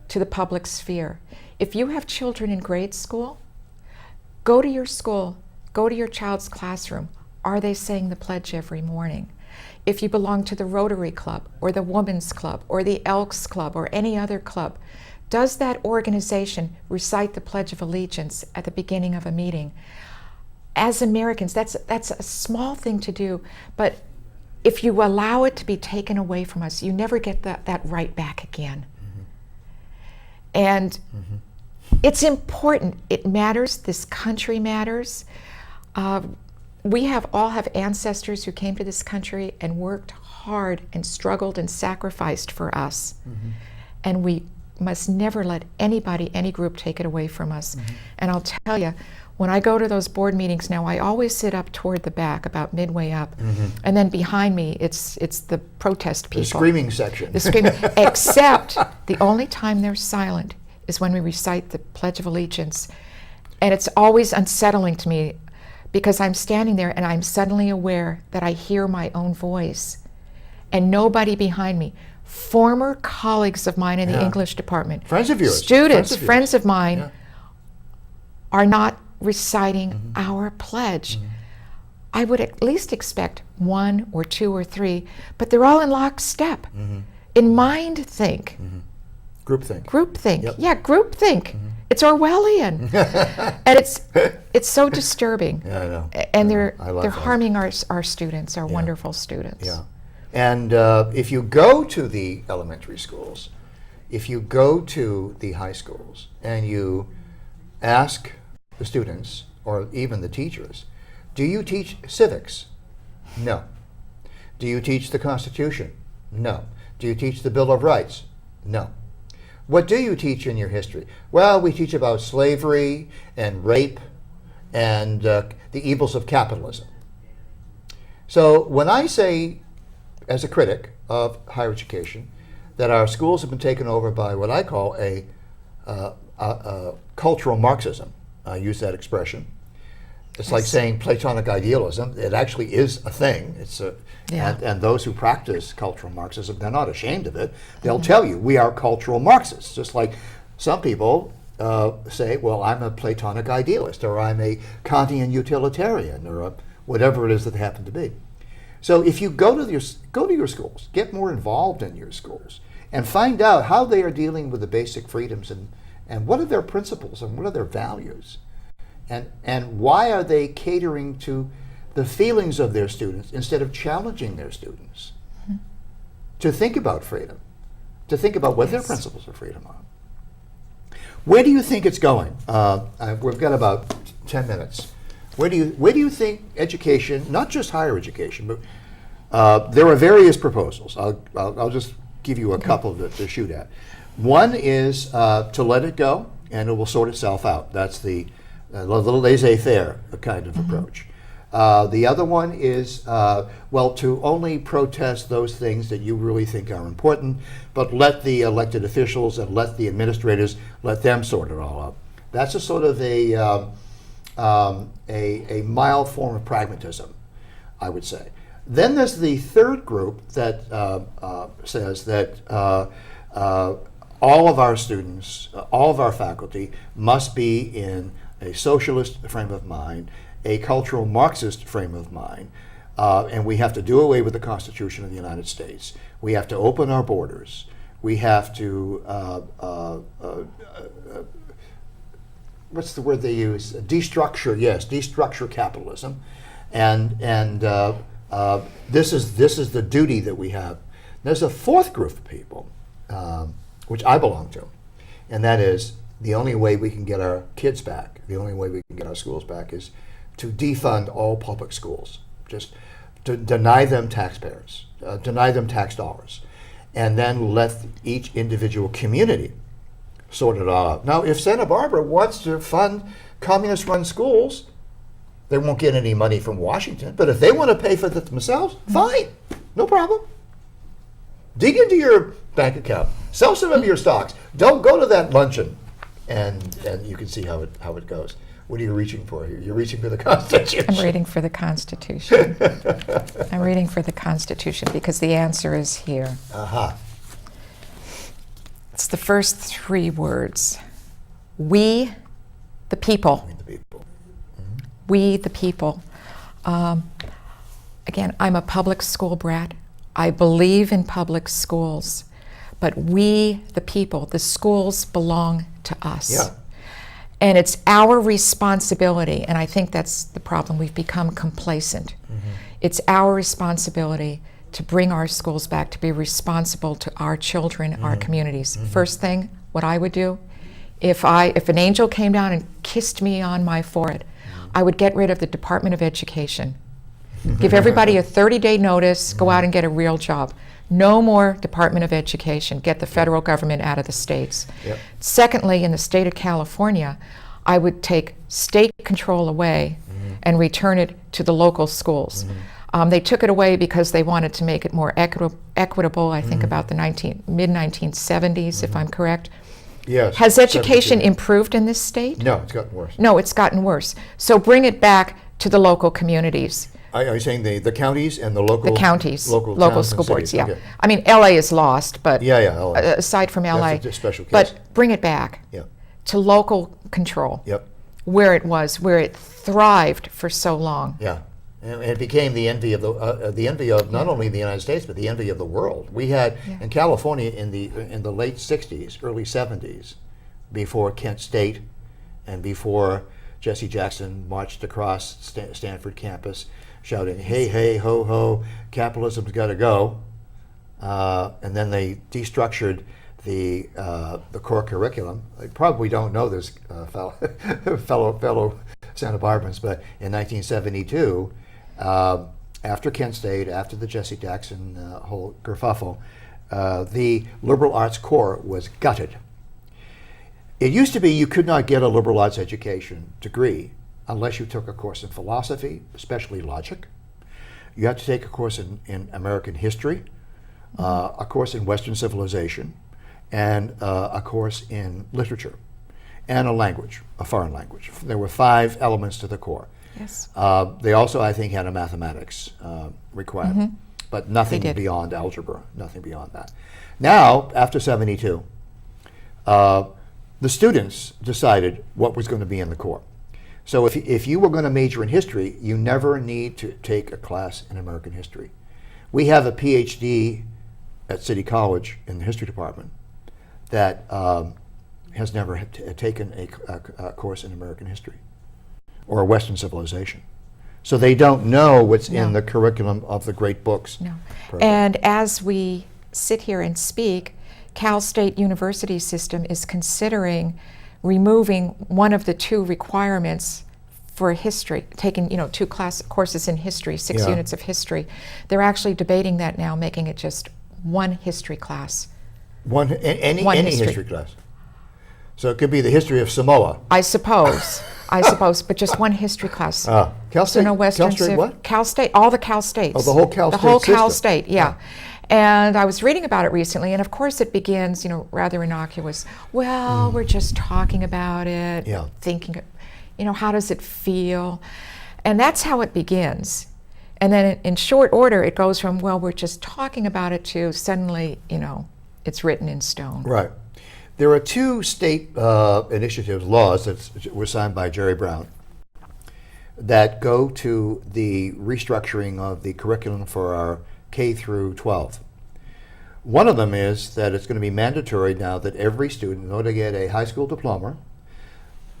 to the public sphere. If you have children in grade school, go to your school, go to your child's classroom. Are they saying the pledge every morning? If you belong to the Rotary Club or the Women's Club or the Elks Club or any other club, does that organization recite the Pledge of Allegiance at the beginning of a meeting? As Americans, that's a small thing to do, but if you allow it to be taken away from us, you never get that right back again. And it's important. It matters. This country matters. We all have ancestors who came to this country and worked hard and struggled and sacrificed for us. And we must never let anybody, any group, take it away from us. And I'll tell you, when I go to those board meetings now, I always sit up toward the back, about midway up. And then behind me, it's the protest people. The screaming section. The screaming, except the only time they're silent is when we recite the Pledge of Allegiance. And it's always unsettling to me, because I'm standing there and I'm suddenly aware that I hear my own voice and nobody behind me. Former colleagues of mine in the English department, Friends of yours. students, Friends friends of of mine, Yeah. are not reciting our pledge. I would at least expect 1 or 2 or 3, but they're all in lockstep. In mind think. Groupthink. Groupthink. Yep. Yeah, groupthink. It's Orwellian. And it's so disturbing. Yeah, I know. And I love they're that. harming our students, our wonderful students. Yeah. And if you go to the elementary schools, if you go to the high schools, and you ask the students, or even the teachers, do you teach civics? No. Do you teach the Constitution? No. Do you teach the Bill of Rights? No. What do you teach in your history? Well, we teach about slavery and rape and the evils of capitalism. So when I say, as a critic of higher education, that our schools have been taken over by what I call a cultural Marxism, I use that expression. It's like saying Platonic idealism. It actually is a thing. It's a, and those who practice cultural Marxism, they're not ashamed of it. They'll tell you, we are cultural Marxists. Just like some people say, well, I'm a Platonic idealist, or I'm a Kantian utilitarian, or whatever it is that they happen to be. So if you go to your schools, get more involved in your schools, and find out how they are dealing with the basic freedoms, and what are their principles, and what are their values. And why are they catering to the feelings of their students instead of challenging their students to think about freedom, to think about what their principles of freedom are? Where do you think it's going? We've got about 10 minutes. Where do you think education, not just higher education, but there are various proposals. I'll just give you a couple to shoot at. One is to let it go, and it will sort itself out. That's the little laissez-faire kind of approach. The other one is, to only protest those things that you really think are important, but let the elected officials and let the administrators, let them sort it all out. That's a sort of a mild form of pragmatism, I would say. Then there's the third group that says that all of our students, all of our faculty must be in a socialist frame of mind, a cultural Marxist frame of mind, and we have to do away with the Constitution of the United States. We have to open our borders. We have to, what's the word they use? Destructure capitalism, and this is the duty that we have. There's a fourth group of people, which I belong to, and that is the only way we can get our kids back, the only way we can get our schools back is to defund all public schools, just to deny them taxpayers, deny them tax dollars, and then let each individual community sort it all out. Now, if Santa Barbara wants to fund communist-run schools, they won't get any money from Washington, but if they want to pay for it themselves, fine, no problem. Dig into your bank account, sell some of your stocks. Don't go to that luncheon. And you can see how it goes. What are you reaching for here? You're reaching for the Constitution. I'm reading for the Constitution. I'm reading for the Constitution because the answer is here. It's the first three words. We, the people. We the people. Mm-hmm. We, the people. Again, I'm a public school brat. I believe in public schools. But we, the people, the schools belong to us. Yeah. And it's our responsibility, and I think that's the problem. We've become complacent. Mm-hmm. It's our responsibility to bring our schools back, to be responsible to our children, our communities. First thing, what I would do, if an angel came down and kissed me on my forehead, I would get rid of the Department of Education. Give everybody a 30-day notice, go out and get a real job. No more Department of Education. Get the federal government out of the states. Yep. Secondly, in the state of California, I would take state control away and return it to the local schools. They took it away because they wanted to make it more equitable, I think about the mid-1970s, if I'm correct. Yes. Has education improved in this state? No, it's gotten worse. No, it's gotten worse. So bring it back to the local communities. Are you saying the counties and the local? The counties, local local school boards, yeah. Okay. I mean, LA is lost, but LA. Aside from LA, that's a special case. But bring it back to local control, where it was, where it thrived for so long. Yeah, and it became the envy of not only the United States but the envy of the world. We had in California in the late '60s, early '70s, before Kent State, and before Jesse Jackson marched across Stanford campus shouting, "Hey, hey, ho, ho, capitalism's got to go." And then they destructured the core curriculum. I probably don't know this, fellow Santa Barbans, but in 1972, after Kent State, after the Jesse Jackson whole kerfuffle, the liberal arts core was gutted. It used to be you could not get a liberal arts education degree unless you took a course in philosophy, especially logic. You had to take a course in American history, a course in Western civilization, and a course in literature, and a language, a foreign language. There were 5 elements to the core. Yes. They also, I think, had a mathematics requirement, but nothing beyond algebra, nothing beyond that. Now, after 72, the students decided what was going to be in the core. So if you were going to major in history, you never need to take a class in American history. We have a PhD at City College in the history department that has never taken a course in American history or Western civilization. So they don't know what's in the curriculum of the great books. No. program. And as we sit here and speak, Cal State University system is considering removing one of the 2 requirements for history, taking 2 courses in history, 6 units of history. They're actually debating that now, making it just 1 history class. Any history. history class. So it could be the history of Samoa. I suppose, but just 1 history class. Cal State, So no Western Cal State what? Cal State, all the Cal States. Oh, the whole Cal The State whole Cal system. State, yeah. And I was reading about it recently, and of course it begins, rather innocuous. Well, we're just talking about it, thinking, how does it feel? And that's how it begins. And then in short order, it goes from, well, we're just talking about it to suddenly, it's written in stone. Right. There are 2 state initiatives, laws that were signed by Jerry Brown that go to the restructuring of the curriculum for our K through 12. One of them is that it's going to be mandatory now that every student, in order to get a high school diploma,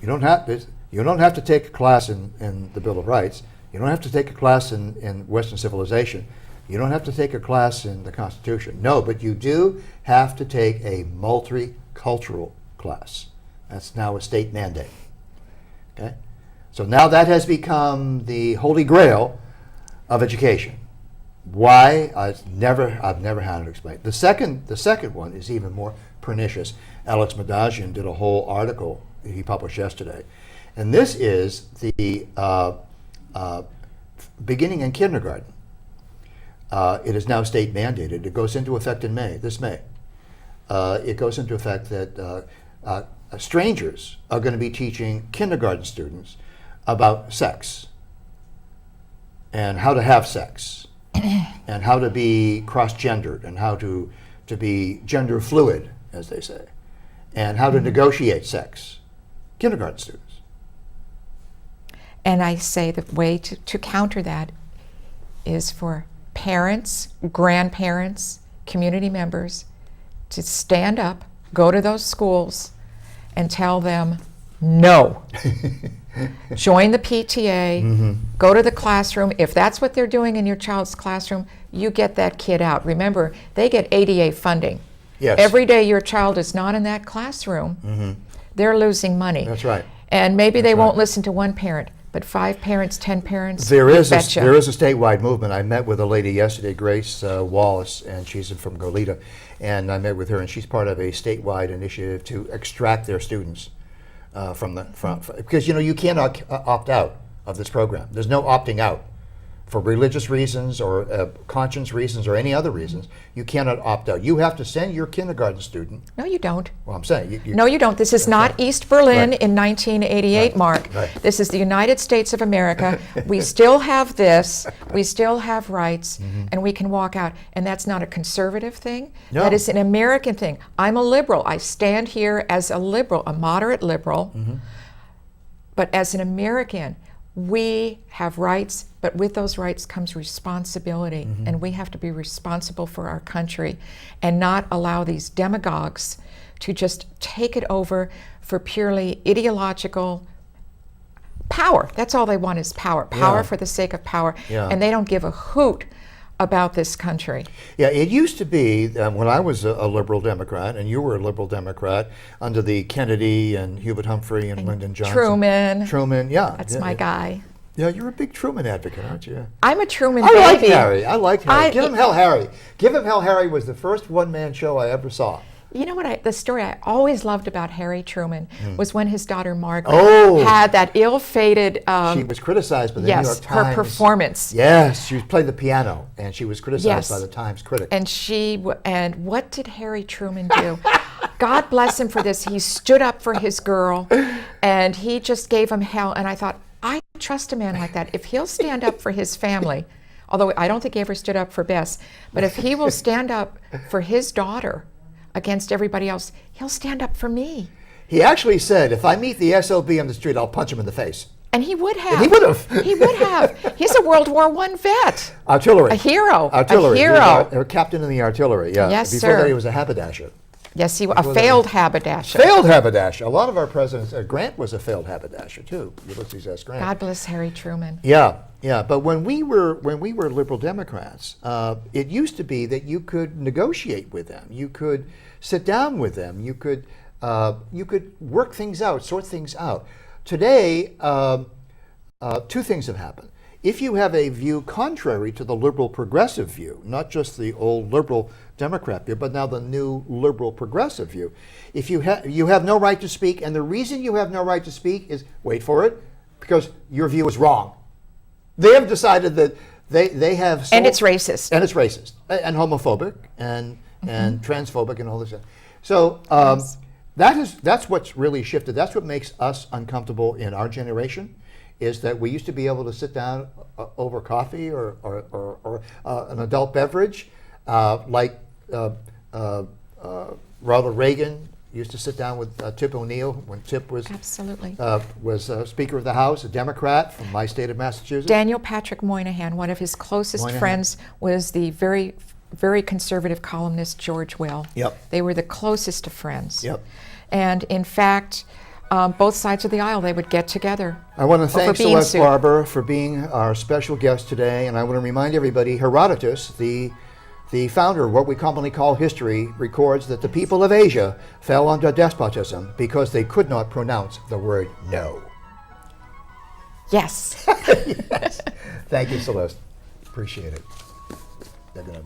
you don't have to take a class in the Bill of Rights. You don't have to take a class in Western civilization. You don't have to take a class in the Constitution. No, but you do have to take a multicultural class. That's now a state mandate. Okay? So now that has become the holy grail of education. Why? I've never had it explained. The second one is even more pernicious. Alex Madagian did a whole article he published yesterday, and this is the beginning in kindergarten. It is now state mandated. It goes into effect in this May. It goes into effect that strangers are going to be teaching kindergarten students about sex and how to have sex and how to be cross-gendered and how to be gender fluid, as they say, and how to negotiate sex. Kindergarten students. And I say the way to counter that is for parents, grandparents, community members to stand up, go to those schools, and tell them no. Join the PTA, go to the classroom. If that's what they're doing in your child's classroom, you get that kid out. Remember, they get ADA funding. Yes. Every day your child is not in that classroom, they're losing money. That's right. And maybe they won't listen to 1 parent, but 5 parents, 10 parents, There is a betcha. statewide movement. I met with a lady yesterday, Grace Wallace, and she's from Goleta, and I met with her, and she's part of a statewide initiative to extract their students from because you cannot opt out of this program. There's no opting out. For religious reasons or conscience reasons or any other reasons, you cannot opt out. You have to send your kindergarten student. No, you don't. Well, I'm saying No, you don't. This is not East Berlin Right. in 1988, Right. Mark. Right. This is the United States of America. We still have this. We still have rights, and we can walk out. And that's not a conservative thing. No. That is an American thing. I'm a liberal. I stand here as a liberal, a moderate liberal. But as an American, we have rights, but with those rights comes responsibility, and we have to be responsible for our country and not allow these demagogues to just take it over for purely ideological, power. That's all they want is power. Power Yeah. for the sake of power. Yeah. And they don't give a hoot about this country. Yeah, it used to be when I was a liberal Democrat and you were a liberal Democrat under the Kennedy and Hubert Humphrey and Lyndon Johnson. Truman. Truman, yeah. That's yeah, my yeah. guy. Yeah, you're a big Truman advocate, aren't you? I'm a Truman I baby. like Harry. I like Harry. I- Give him Hell Harry. Give him Hell Harry was the first one-man show I ever saw. You know what? The story I always loved about Harry Truman was when his daughter Margaret Oh. had that ill-fated. She was criticized by the New York yes, Times. her performance. Yes, she was playing the piano, and she was criticized Yes. by the Times critic. And what did Harry Truman do? God bless him for this. He stood up for his girl, and he just gave him hell. And I thought, I trust a man like that. If he'll stand up for his family, although I don't think he ever stood up for Bess, but if he will stand up for his daughter against everybody else, he'll stand up for me. He actually said, if I meet the SOB on the street, I'll punch him in the face. And he would have. He would have. He would have. He's a World War I vet. Artillery. A hero. Artillery. A He was hero. a captain in the artillery, yeah. Yes, Before sir. that, he was a haberdasher. Yes, he was Before a that- failed haberdasher. Failed haberdasher. A lot of our presidents, Grant was a failed haberdasher too. Ulysses S. Grant. God bless Harry Truman. Yeah, yeah. But when we were liberal Democrats, it used to be that you could negotiate with them. You could sit down with them. You could work things out, sort things out. Today, two things have happened. If you have a view contrary to the liberal progressive view, not just the old liberal Democrat view, but now the new liberal progressive view, if you have no right to speak, and the reason you have no right to speak is, wait for it, because your view is wrong. They have decided that they have And it's racist. and it's racist and homophobic and transphobic and all this stuff. So that's what's really shifted. That's what makes us uncomfortable in our generation, is that we used to be able to sit down over coffee or an adult beverage, like Ronald Reagan used to sit down with Tip O'Neill when Tip was Absolutely. Speaker of the House, a Democrat from my state of Massachusetts. Daniel Patrick Moynihan, one of his closest Moynihan. friends, was the very, very conservative columnist George Will. Yep. They were the closest of friends. Yep. And in fact, both sides of the aisle, they would get together. I want to thank over bean Celeste soup. Barber for being our special guest today, and I want to remind everybody, Herodotus, the founder of what we commonly call history, records that the people of Asia fell under despotism because they could not pronounce the word no. Yes. Yes. Thank you, Celeste. Appreciate it. They're gonna